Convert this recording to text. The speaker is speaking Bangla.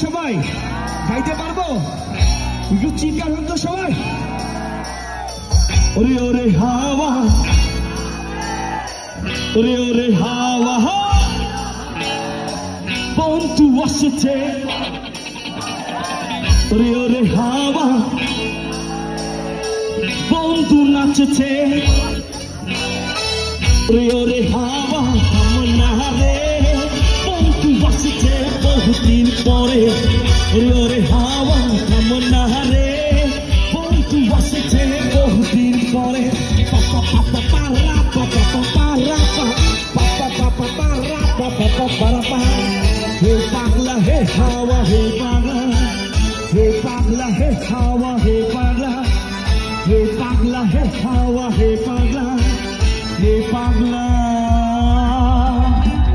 সবাই গাইতে পারবো? একটু চিৎকার হন তো সবাই। ওরে ওরে হাওয়া, ওরে ওরে হাওয়া, বন্ধু আসছে। ওরে ওরে হাওয়া, বন্ধু নাচছে। ওরে ওরে হাওয়া থামনা রে, বন্ধু আসছে বহুদিন পরে। ওরে ওরে হাওয়া থামনা রে, বন্ধু আসছে বহুদিন পরে। পাপা পাপা পারা পাপা পারা পাপা পাপা পারা পাপা পারা পা। হে পাগলা হে হাওয়া হে পাগলা, হে পাগলা হে হাওয়া হে পাগলা, হে পাগলা হে হাওয়া হে পাগলা।